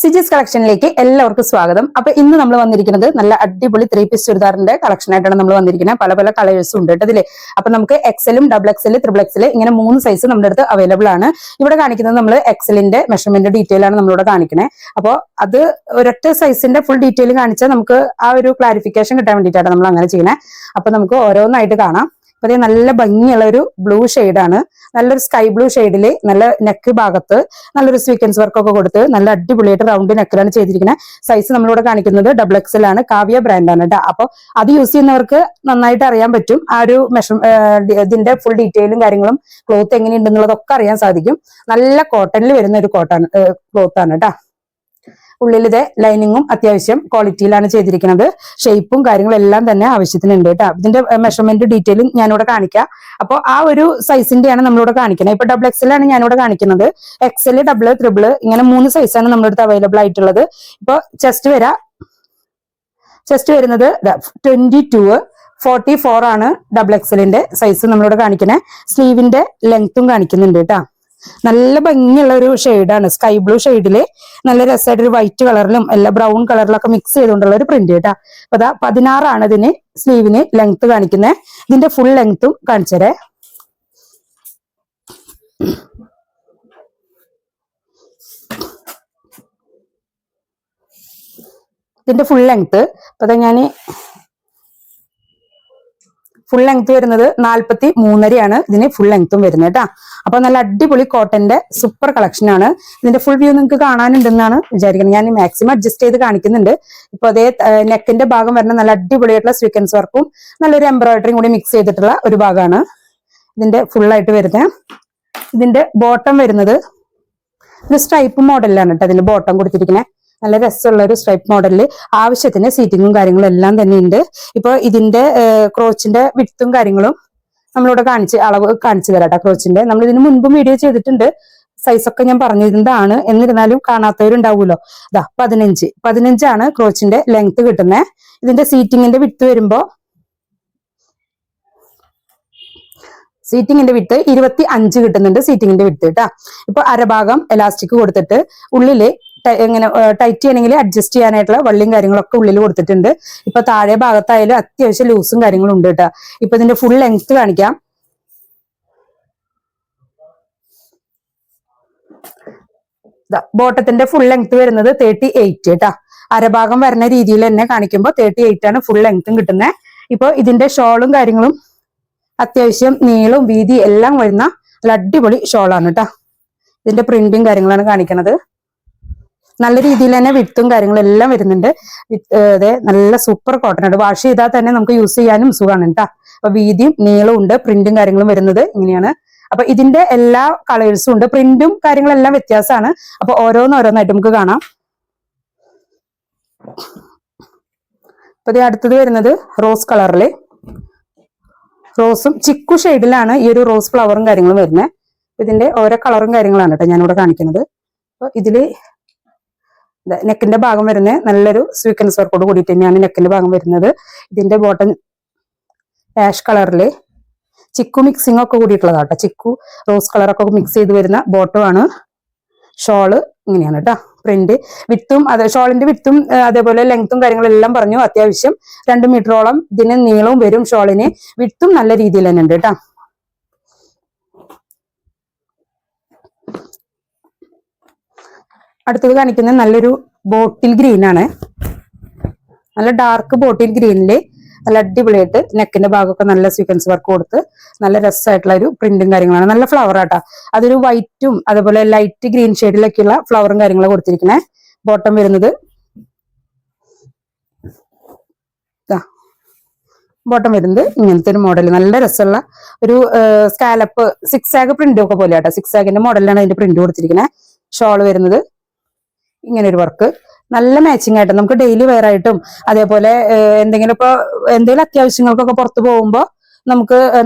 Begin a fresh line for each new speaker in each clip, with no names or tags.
സിജീസ് കളക്ഷനിലേക്ക് എല്ലാവർക്കും സ്വാഗതം. അപ്പൊ ഇന്ന് നമ്മൾ വന്നിരിക്കുന്നത് നല്ല അടിപൊളി 3 പീസ് ചുരിദാറിന്റെ കളക്ഷൻ ആയിട്ടാണ് നമ്മൾ വന്നിരിക്കുന്നത്. പല പല കളേഴ്സും ഉണ്ട് കേട്ടോ ഇതില്. അപ്പൊ നമുക്ക് എക്സലും ഡബിൾ എക്സൽ ട്രിപ്പിൾ എക്സൽ ഇങ്ങനെ 3 സൈസ് നമ്മുടെ അടുത്ത് അവൈലബിൾ ആണ്. ഇവിടെ കാണിക്കുന്നത് നമ്മൾ എക്സലിന്റെ മെഷർമെന്റ് ഡീറ്റെയിൽ ആണ് നമ്മളിവിടെ കാണിക്കുന്നത്. അപ്പോൾ അത് ഒരൊറ്റ സൈസിന്റെ ഫുൾ ഡീറ്റെയിൽ കാണിച്ചാൽ നമുക്ക് ആ ഒരു ക്ലാരിഫിക്കേഷൻ കിട്ടാൻ വേണ്ടിയിട്ടാണ് നമ്മൾ അങ്ങനെ ചെയ്യുന്നത്. അപ്പൊ നമുക്ക് ഓരോന്നായിട്ട് കാണാം. അപ്പൊ ഇത് നല്ല ഭംഗിയുള്ള ഒരു ബ്ലൂ ഷെയ്ഡാണ്. നല്ലൊരു സ്കൈ ബ്ലൂ ഷെയ്ഡില് നല്ല നെക്ക് ഭാഗത്ത് നല്ലൊരു സ്വീക്വൻസ് വർക്ക് ഒക്കെ കൊടുത്ത് നല്ല അടിപൊളിയായിട്ട് റൗണ്ട് നെക്കിലാണ് ചെയ്തിരിക്കുന്നത്. സൈസ് നമ്മളിവിടെ കാണിക്കുന്നത് ഡബിൾ എക്സൽ ആണ്. കാവ്യ ബ്രാൻഡാണ് കേട്ടോ. അപ്പൊ അത് യൂസ് ചെയ്യുന്നവർക്ക് നന്നായിട്ട് അറിയാൻ പറ്റും. ആ ഒരു ഇതിന്റെ ഫുൾ ഡീറ്റെയിലും കാര്യങ്ങളും ക്ലോത്ത് എങ്ങനെയുണ്ടെന്നുള്ളതൊക്കെ അറിയാൻ സാധിക്കും. നല്ല കോട്ടണിൽ വരുന്ന ഒരു ക്ലോത്ത് ആണ് കേട്ടോ. ഉള്ളിലിത് ലൈനിങ്ങും അത്യാവശ്യം ക്വാളിറ്റിയിലാണ് ചെയ്തിരിക്കുന്നത്. ഷേപ്പും കാര്യങ്ങളും എല്ലാം തന്നെ ആവശ്യത്തിനുണ്ട് കേട്ടോ. ഇതിന്റെ മെഷർമെന്റ് ഡീറ്റെയിലും ഞാനിവിടെ കാണിക്കാം. അപ്പോൾ ആ ഒരു സൈസിന്റെയാണ് നമ്മളിവിടെ കാണിക്കുന്നത്. ഇപ്പൊ ഡബിൾ എക്സൽ ആണ് ഞാനിവിടെ കാണിക്കുന്നത്. എക്സൽ, ഡബിൾ, ട്രിപ്പിൾ ഇങ്ങനെ 3 സൈസാണ് നമ്മുടെ അടുത്ത് അവൈലബിൾ ആയിട്ടുള്ളത്. ഇപ്പൊ ചെസ്റ്റ് വരുന്നത് 22, 44 ആണ് ഡബിൾ എക്സലിന്റെ സൈസ് നമ്മളിവിടെ കാണിക്കുന്നത്. സ്ലീവിന്റെ ലെങ്ത്തും കാണിക്കുന്നുണ്ട് കേട്ടോ. നല്ല ഭംഗിയുള്ള ഒരു ഷെയ്ഡാണ്. സ്കൈ ബ്ലൂ ഷെയ്ഡില് നല്ല രസമായിട്ട് ഒരു വൈറ്റ് കളറിലും എല്ലാ ബ്രൗൺ കളറിലൊക്കെ മിക്സ് ചെയ്തുകൊണ്ടുള്ള ഒരു പ്രിന്റ് കേട്ടാ. അപ്പൊ 16 ആണ് ഇതിന് സ്ലീവിന് ലെങ്ത് കാണിക്കുന്നത്. ഇതിന്റെ ഫുൾ ലെങ്ത്തും കാണിച്ചരേ. ഇതിന്റെ ഫുൾ ലെങ്ത് അപ്പൊ ഞാൻ ഫുൾ ലെങ്ത് വരുന്നത് 43.5 ഇതിന് ഫുൾ ലെങ്ത്തും വരുന്നത് കേട്ടാ. അപ്പൊ നല്ല അടിപൊളി കോട്ടന്റെ സൂപ്പർ കളക്ഷൻ ആണ്. ഇതിന്റെ ഫുൾ വ്യൂ നിങ്ങൾക്ക് കാണാനുണ്ടെന്നാണ് വിചാരിക്കുന്നത്. ഞാൻ മാക്സിമം അഡ്ജസ്റ്റ് ചെയ്ത് കാണിക്കുന്നുണ്ട്. ഇപ്പൊ അതേ നെക്കിന്റെ ഭാഗം വരുന്ന നല്ല അടിപൊളിയായിട്ടുള്ള സ്വീക്വൻസ് വർക്കും നല്ലൊരു എംബ്രോയിഡറിയും കൂടി മിക്സ് ചെയ്തിട്ടുള്ള ഒരു ഭാഗമാണ് ഇതിന്റെ ഫുൾ ആയിട്ട് വരുന്നത്. ഇതിന്റെ ബോട്ടം വരുന്നത് ഒരു സ്ട്രൈപ്പ് മോഡലിലാണ് കേട്ടോ. അതിന്റെ ബോട്ടം കൊടുത്തിരിക്കുന്നത് നല്ല രസമുള്ള ഒരു സ്ട്രൈപ്പ് മോഡലില് ആവശ്യത്തിന് സീറ്റിങ്ങും കാര്യങ്ങളും എല്ലാം തന്നെ ഉണ്ട്. ഇപ്പൊ ഇതിന്റെ ക്രോച്ചിന്റെ വിഡ്ത്തും കാര്യങ്ങളും നമ്മളിവിടെ അളവ് കാണിച്ചു തരാട്ടോ. ക്രോച്ചിന്റെ നമ്മൾ ഇതിന് മുൻപും വീഡിയോ ചെയ്തിട്ടുണ്ട്. സൈസൊക്കെ ഞാൻ പറഞ്ഞിരുന്നതാണ്. എന്നിരുന്നാലും കാണാത്തവരുണ്ടാവുമല്ലോ. 15 ആണ് ക്രോച്ചിന്റെ ലെങ്ത് കിട്ടുന്നത്. ഇതിന്റെ സീറ്റിങ്ങിന്റെ വിഡ്ത്ത് വരുമ്പോ സീറ്റിങ്ങിന്റെ വിഡ്ത്ത് 25 കിട്ടുന്നുണ്ട്. സീറ്റിങ്ങിന്റെ വിഡ്ത്ത് കേട്ടാ. ഇപ്പൊ അരഭാഗം എലാസ്റ്റിക് കൊടുത്തിട്ട് ഉള്ളില് ഇങ്ങനെ ടൈറ്റ് ചെയ്യണമെങ്കിൽ അഡ്ജസ്റ്റ് ചെയ്യാനായിട്ടുള്ള വള്ളിയും കാര്യങ്ങളൊക്കെ ഉള്ളിൽ കൊടുത്തിട്ടുണ്ട്. ഇപ്പൊ താഴെ ഭാഗത്തായാലും അത്യാവശ്യം ലൂസും കാര്യങ്ങളും ഉണ്ട് കേട്ടോ. ഇപ്പൊ ഇതിന്റെ ഫുൾ ലെങ്ത് കാണിക്കാം. ബോട്ടത്തിന്റെ ഫുൾ ലെങ്ത് വരുന്നത് 38 കേട്ടാ. അരഭാഗം വരുന്ന രീതിയിൽ തന്നെ കാണിക്കുമ്പോൾ 38 ആണ് ഫുൾ ലെങ്ത്തും കിട്ടുന്നത്. ഇപ്പൊ ഇതിന്റെ ഷോളും കാര്യങ്ങളും അത്യാവശ്യം നീളവും വീതി എല്ലാം വരുന്ന നല്ല അടിപൊളി ഷോളാണ് കേട്ടോ. ഇതിന്റെ പ്രിന്റും കാര്യങ്ങളാണ് കാണിക്കുന്നത്. നല്ല രീതിയിൽ തന്നെ വിഡ്ത്തും കാര്യങ്ങളും എല്ലാം വരുന്നുണ്ട്. അതെ നല്ല സൂപ്പർ കോട്ടൺ ആണ്. വാഷ് ചെയ്താൽ തന്നെ നമുക്ക് യൂസ് ചെയ്യാനും സുഖമാണ് കേട്ടോ. അപ്പൊ വീതിയും നീളവും ഉണ്ട്. പ്രിന്റും കാര്യങ്ങളും വരുന്നത് ഇങ്ങനെയാണ്. അപ്പൊ ഇതിന്റെ എല്ലാ കളേഴ്സും ഉണ്ട്. പ്രിന്റും കാര്യങ്ങളെല്ലാം വ്യത്യാസമാണ്. അപ്പൊ ഓരോന്നായിട്ട് നമുക്ക് കാണാം. അപ്പൊ ഇത് അടുത്തത് വരുന്നത് റോസ് കളറില്, റോസും ചിക്കു ഷെയ്ഡിലാണ് ഈ ഒരു റോസ് ഫ്ലവറും കാര്യങ്ങളും വരുന്നത്. ഇതിന്റെ ഓരോ കളറും കാര്യങ്ങളാണ് കേട്ടോ ഞാനിവിടെ കാണിക്കുന്നത്. അപ്പൊ ഇതില് നെക്കിന്റെ ഭാഗം വരുന്നത് നല്ലൊരു സ്വീക്വൻസ് വർക്കോട് കൂടിയിട്ട് തന്നെയാണ് നെക്കിന്റെ ഭാഗം വരുന്നത്. ഇതിന്റെ ബോട്ടം ആഷ് കളറില് ചിക്കു മിക്സിംഗ് ഒക്കെ കൂടിയിട്ടുള്ളതാട്ടോ. ചിക്കു റോസ് കളറൊക്കെ മിക്സ് ചെയ്ത് വരുന്ന ബോട്ടമാണ്. ഷോള് ഇങ്ങനെയാണ് കേട്ടോ. പ്രിന്റ് വിത്തും ഷോളിന്റെ വിത്തും അതേപോലെ ലെങ്ത്തും കാര്യങ്ങളെല്ലാം പറഞ്ഞു. അത്യാവശ്യം 2 മീറ്ററോളം ഇതിന് നീളവും വരും. ഷോളിന് വിത്തും നല്ല രീതിയിൽ തന്നെ ഉണ്ട് കേട്ടോ. അടുത്തത് കാണിക്കുന്നത് നല്ലൊരു ബോട്ടിൽ ഗ്രീൻ ആണ്. നല്ല ഡാർക്ക് ബോട്ടിൽ ഗ്രീനില് നല്ല അടിപൊളിയായിട്ട് നെക്കിന്റെ ഭാഗമൊക്കെ നല്ല സ്വീക്വൻസ് വർക്ക് കൊടുത്ത് നല്ല രസമായിട്ടുള്ള ഒരു പ്രിന്റും കാര്യങ്ങളാണ്. നല്ല ഫ്ലവർ ആട്ടാ. അതൊരു വൈറ്റും അതേപോലെ ലൈറ്റ് ഗ്രീൻ ഷെയ്ഡിലൊക്കെയുള്ള ഫ്ലവറും കാര്യങ്ങളും കൊടുത്തിരിക്കുന്നത്. ബോട്ടം വരുന്നത് ഇങ്ങനത്തെ ഒരു മോഡൽ. നല്ല രസമുള്ള ഒരു സ്കാലപ്പ് സിക്സാഗ് പ്രിന്റും ഒക്കെ പോലെ ആട്ടോ. സിക്സാഗിന്റെ മോഡലിലാണ് അതിന്റെ പ്രിന്റ് കൊടുത്തിരിക്കുന്നത്. ഷോൾ വരുന്നത് ഇങ്ങനെ ഒരു വർക്ക്. നല്ല മാച്ചിങ് ആയിട്ട് നമുക്ക് ഡെയിലി വെയർ ആയിട്ടും അതേപോലെ എന്തെങ്കിലും അത്യാവശ്യങ്ങൾക്കൊക്കെ പുറത്തു പോകുമ്പോൾ നമുക്ക്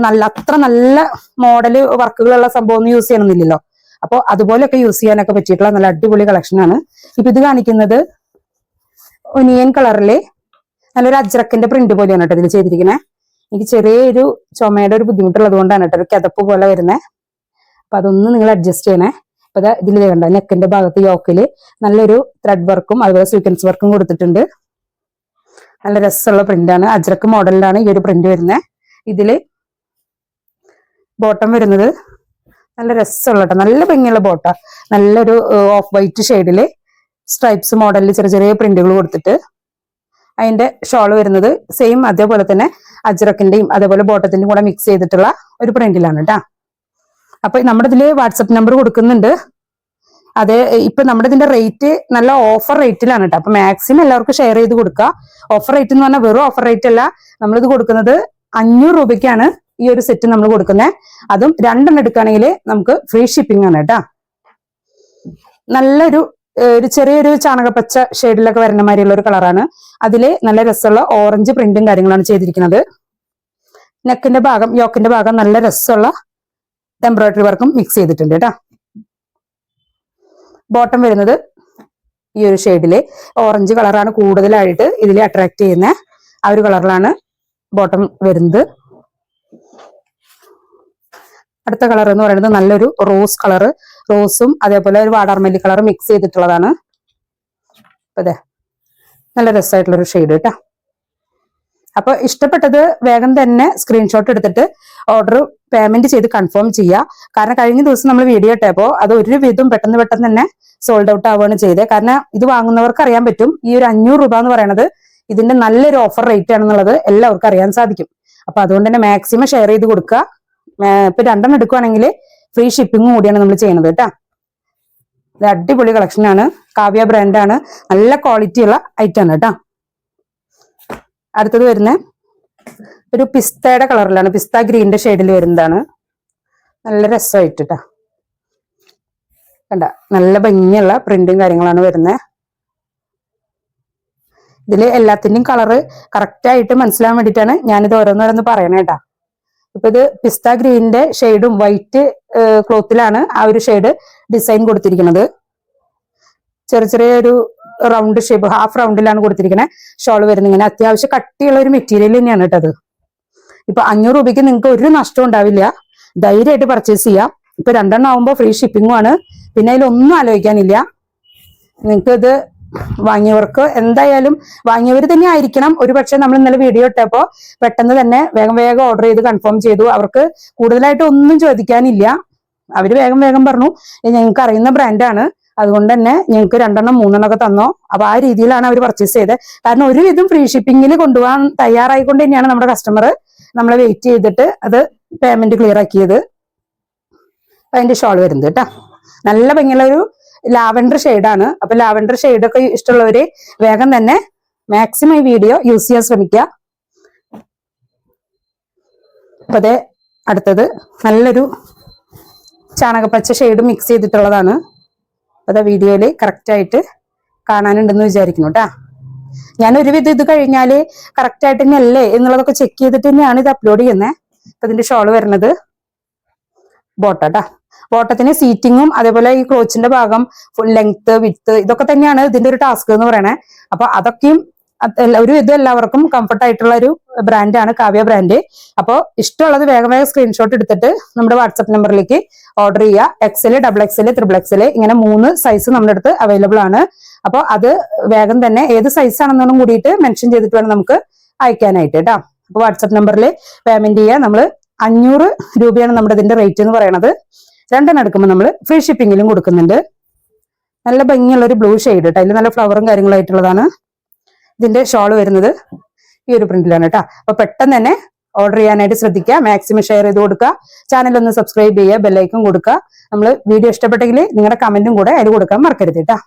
അത്ര നല്ല മോഡല് വർക്കുകളുള്ള സംഭവം ഒന്നും യൂസ് ചെയ്യണമെന്നില്ലല്ലോ. അപ്പൊ അതുപോലെയൊക്കെ യൂസ് ചെയ്യാനൊക്കെ പറ്റിയിട്ടുള്ള നല്ല അടിപൊളി കളക്ഷനാണ്. ഇപ്പൊ ഇത് കാണിക്കുന്നത് ഒനിയൻ കളറില് നല്ലൊരു അജ്രക്കിന്റെ പ്രിന്റ് പോലെയാണ് കേട്ടോ ഇതിൽ ചെയ്തിരിക്കുന്നത്. എനിക്ക് ചെറിയൊരു ചുമയുടെ ഒരു ബുദ്ധിമുട്ടുള്ളത് കൊണ്ടാണ് കേട്ടോ ഒരു കിതപ്പ് പോലെ വരുന്നത്. അപ്പൊ അതൊന്ന് നിങ്ങൾ അഡ്ജസ്റ്റ് ചെയ്യണേ. അപ്പൊ ഇതിൽ കണ്ട നെക്കിന്റെ ഭാഗത്ത് യോക്കില് നല്ലൊരു ത്രെഡ് വർക്കും അതുപോലെ സീക്വൻസ് വർക്കും കൊടുത്തിട്ടുണ്ട്. നല്ല രസമുള്ള പ്രിന്റാണ്. അജ്രക്ക് മോഡലിലാണ് ഈ ഒരു പ്രിന്റ് വരുന്നത്. ഇതില് ബോട്ടം വരുന്നത് നല്ല രസമുള്ള നല്ല ഭംഗിയുള്ള ബോട്ട, നല്ലൊരു ഓഫ് വൈറ്റ് ഷെയ്ഡില് സ്ട്രൈപ്സ് മോഡലിൽ ചെറിയ ചെറിയ പ്രിന്റുകൾ കൊടുത്തിട്ട് അതിന്റെ ഷോൾ വരുന്നത് സെയിം അതേപോലെ തന്നെ അജ്രക്കിന്റെയും അതേപോലെ ബോട്ടത്തിന്റെയും കൂടെ മിക്സ് ചെയ്തിട്ടുള്ള ഒരു പ്രിന്റിലാണ് കേട്ടാ. അപ്പൊ നമ്മുടെ ഇതില് വാട്സപ്പ് നമ്പർ കൊടുക്കുന്നുണ്ട്. അതെ, ഇപ്പൊ നമ്മുടെ ഇതിന്റെ റേറ്റ് നല്ല ഓഫർ റേറ്റിലാണ് കേട്ടോ. അപ്പൊ മാക്സിമം എല്ലാവർക്കും ഷെയർ ചെയ്ത് കൊടുക്കുക. ഓഫർ റേറ്റ് എന്ന് പറഞ്ഞാൽ വെറും ഓഫർ റേറ്റ് അല്ല, നമ്മളിത് കൊടുക്കുന്നത് 500 രൂപയ്ക്കാണ് ഈ ഒരു സെറ്റ് നമ്മൾ കൊടുക്കുന്നത്. അതും 2 എടുക്കുകയാണെങ്കിൽ നമുക്ക് ഫ്രീ ഷിപ്പിംഗ് ആണ് കേട്ടാ. നല്ലൊരു ചെറിയൊരു ചാണകപ്പച്ച ഷെയ്ഡിലൊക്കെ വരുന്ന മാതിരിയുള്ള ഒരു കളറാണ്. അതില് നല്ല രസമുള്ള ഓറഞ്ച് പ്രിന്റും കാര്യങ്ങളാണ് ചെയ്തിരിക്കുന്നത്. നെക്കിന്റെ ഭാഗം യോക്കിന്റെ ഭാഗം നല്ല രസമുള്ള എംബ്രോയിഡറി വർക്കും മിക്സ് ചെയ്തിട്ടുണ്ട് കേട്ടോ. ബോട്ടം വരുന്നത് ഈ ഒരു ഷെയ്ഡില് ഓറഞ്ച് കളറാണ് കൂടുതലായിട്ട് ഇതിൽ അട്രാക്ട് ചെയ്യുന്ന ആ ഒരു കളറിലാണ് ബോട്ടം വരുന്നത്. അടുത്ത കളർ എന്ന് പറയുന്നത് നല്ലൊരു റോസ് കളറ്, റോസും അതേപോലെ ഒരു വാടാർമല്ലി കളർ മിക്സ് ചെയ്തിട്ടുള്ളതാണ്. അതെ, നല്ല രസമായിട്ടുള്ളൊരു ഷെയ്ഡ് കേട്ടോ. അപ്പൊ ഇഷ്ടപ്പെട്ടത് വേഗം തന്നെ സ്ക്രീൻഷോട്ട് എടുത്തിട്ട് ഓർഡർ പേയ്മെന്റ് ചെയ്ത് കൺഫേം ചെയ്യുക. കാരണം കഴിഞ്ഞ ദിവസം നമ്മൾ വീഡിയോ ഇട്ടപ്പോ അത് ഒരു വിധം പെട്ടെന്ന് തന്നെ സോൾഡ് ഔട്ട് ആവുകയാണ് ചെയ്തത്. കാരണം ഇത് വാങ്ങുന്നവർക്ക് അറിയാൻ പറ്റും ഈ ഒരു 500 രൂപ എന്ന് പറയുന്നത് ഇതിന്റെ നല്ലൊരു ഓഫർ റേറ്റ് ആണെന്നുള്ളത് എല്ലാവർക്കും അറിയാൻ സാധിക്കും. അപ്പൊ അതുകൊണ്ട് തന്നെ മാക്സിമം ഷെയർ ചെയ്ത് കൊടുക്കുക. ഇപ്പൊ 2 എടുക്കുകയാണെങ്കിൽ ഫ്രീ ഷിപ്പിംഗും കൂടിയാണ് നമ്മൾ ചെയ്യുന്നത് കേട്ടാ. ഇത് അടിപൊളി കളക്ഷൻ ആണ്, കാവ്യ ബ്രാൻഡാണ്, നല്ല ക്വാളിറ്റി ഉള്ള ഐറ്റം ആണ് കേട്ടാ. അടുത്തത് വരുന്ന ഒരു പിസ്തയുടെ കളറിലാണ്, പിസ്ത ഗ്രീനിന്റെ ഷെയ്ഡിൽ വരുന്നതാണ്. നല്ല രസമായിട്ട് കേട്ടാ, കണ്ട നല്ല ഭംഗിയുള്ള പ്രിന്റും കാര്യങ്ങളാണ് വരുന്നത്. ഇതില് എല്ലാത്തിന്റെയും കളറ് കറക്റ്റ് ആയിട്ട് മനസ്സിലാൻ വേണ്ടിയിട്ടാണ് ഞാനിത് ഓരോന്നോരോന്ന് പറയണേ കേട്ടാ. ഇപ്പൊ ഇത് പിസ്ത ഗ്രീനിന്റെ ഷെയ്ഡും വൈറ്റ് ക്ലോത്തിലാണ് ആ ഒരു ഷെയ്ഡ് ഡിസൈൻ കൊടുത്തിരിക്കുന്നത്. ചെറിയൊരു റൗണ്ട് ഷേപ്പ്, ഹാഫ് റൗണ്ടിലാണ് കൊടുത്തിരിക്കുന്നത്. ഷോൾ വരുന്നത് ഇങ്ങനെ അത്യാവശ്യം കട്ടിയുള്ള ഒരു മെറ്റീരിയൽ തന്നെയാണ് കേട്ടത്. ഇപ്പൊ 500 രൂപയ്ക്ക് നിങ്ങൾക്ക് ഒരു നഷ്ടം ഉണ്ടാവില്ല, ധൈര്യമായിട്ട് പർച്ചേസ് ചെയ്യാം. ഇപ്പൊ 2 ആവുമ്പോൾ ഫ്രീ ഷിപ്പിംഗും ആണ്. പിന്നെ അതിലൊന്നും ആലോചിക്കാനില്ല. നിങ്ങൾക്ക് ഇത് വാങ്ങിയവർക്ക് എന്തായാലും വാങ്ങിയവർ തന്നെ ആയിരിക്കണം. ഒരു പക്ഷെ നമ്മൾ ഇന്നലെ വീഡിയോ ഇട്ടപ്പോ പെട്ടെന്ന് തന്നെ വേഗം ഓർഡർ ചെയ്ത് കൺഫേം ചെയ്തു. അവർക്ക് കൂടുതലായിട്ട് ഒന്നും ചോദിക്കാനില്ല. അവര് വേഗം പറഞ്ഞു ഞങ്ങൾക്ക് അറിയുന്ന ബ്രാൻഡാണ്, അതുകൊണ്ട് തന്നെ ഞങ്ങൾക്ക് 2 3 ഒക്കെ തന്നോ. അപ്പൊ ആ രീതിയിലാണ് അവർ പർച്ചേസ് ചെയ്തത്. കാരണം ഒരുവിധം ഫ്രീ ഷിപ്പിംഗിൽ കൊണ്ടുപോകാൻ തയ്യാറായിക്കൊണ്ട് തന്നെയാണ് നമ്മുടെ കസ്റ്റമർ നമ്മളെ വെയിറ്റ് ചെയ്തിട്ട് അത് പേയ്മെന്റ് ക്ലിയർ ആക്കിയത്. അതിന്റെ ഷോൾ വരുന്നത് കേട്ടോ, നല്ല ഭംഗിയുള്ള ഒരു ലാവൻഡർ ഷെയ്ഡാണ്. അപ്പൊ ലാവൻഡർ ഷെയ്ഡൊക്കെ ഇഷ്ടമുള്ളവര് വേഗം തന്നെ മാക്സിമം ഈ വീഡിയോ യൂസ് ചെയ്യാൻ ശ്രമിക്കുക. അപ്പൊ അതെ, അടുത്തത് നല്ലൊരു ചാണകപ്പച്ച ഷെയ്ഡ് മിക്സ് ചെയ്തിട്ടുള്ളതാണ്. അതാ വീഡിയോയില് കറക്റ്റ് ആയിട്ട് കാണാനുണ്ടെന്ന് വിചാരിക്കുന്നു കേട്ടാ. ഞാൻ ഒരുവിധം ഇത് കഴിഞ്ഞാല് കറക്റ്റ് ആയിട്ട് തന്നെ അല്ലേ എന്നുള്ളതൊക്കെ ചെക്ക് ചെയ്തിട്ട് തന്നെയാണ് ഇത് അപ്ലോഡ് ചെയ്യുന്നത്. അപ്പൊ ഇതിന്റെ ഷോള് വരുന്നത് ബോട്ടാ. ബോട്ടത്തിന് സീറ്റിങ്ങും അതേപോലെ ഈ ക്രോച്ചിന്റെ ഭാഗം ഫുൾ ലെങ്ത് വിഡ്ത്ത് ഇതൊക്കെ തന്നെയാണ് ഇതിന്റെ ഒരു ടാസ്ക് എന്ന് പറയണേ. അപ്പൊ അതൊക്കെയും ഒരു ഇത് എല്ലാവർക്കും കംഫർട്ട് ആയിട്ടുള്ള ഒരു ബ്രാൻഡാണ് കാവ്യ ബ്രാൻഡ്. അപ്പോൾ ഇഷ്ടമുള്ളത് വേഗം സ്ക്രീൻഷോട്ട് എടുത്തിട്ട് നമ്മുടെ വാട്സപ്പ് നമ്പറിലേക്ക് ഓർഡർ ചെയ്യുക. XL, XXL, XXL ഇങ്ങനെ 3 സൈസ് നമ്മുടെ അടുത്ത് അവൈലബിൾ ആണ്. അപ്പോൾ അത് വേഗം തന്നെ ഏത് സൈസ് ആണെന്നൊന്നും കൂടിയിട്ട് മെൻഷൻ ചെയ്തിട്ട് വേണം നമുക്ക് അയക്കാനായിട്ട് കേട്ടോ. അപ്പൊ വാട്സപ്പ് നമ്പറിൽ പേയ്മെന്റ് ചെയ്യുക. നമ്മൾ 500 രൂപയാണ് നമ്മുടെ ഇതിന്റെ റേറ്റ് എന്ന് പറയുന്നത്. 2 എടുക്കുമ്പോൾ നമ്മൾ ഫ്രീ ഷിപ്പിംഗിലും കൊടുക്കുന്നുണ്ട്. നല്ല ഭംഗിയുള്ള ഒരു ബ്ലൂ ഷെയ്ഡ് കേട്ടോ, അതിൽ നല്ല ഫ്ലവറും കാര്യങ്ങളായിട്ടുള്ളതാണ്. ഇതിന്റെ ഷോൾ വരുന്നത് ഈ ഒരു പ്രിന്റിലാണ് കേട്ടോ. അപ്പൊ പെട്ടെന്ന് തന്നെ ഓർഡർ ചെയ്യാനായിട്ട് ശ്രദ്ധിക്കുക. മാക്സിമം ഷെയർ ചെയ്ത് കൊടുക്കുക. ചാനൽ ഒന്ന് സബ്സ്ക്രൈബ് ചെയ്യുക, ബെല്ലൈക്കൺ കൊടുക്കുക. നമ്മൾ വീഡിയോ ഇഷ്ടപ്പെട്ടെങ്കിൽ നിങ്ങളുടെ കമന്റും കൂടെ അതിൽ കൊടുക്കാൻ മറക്കരുത് കേട്ടോ.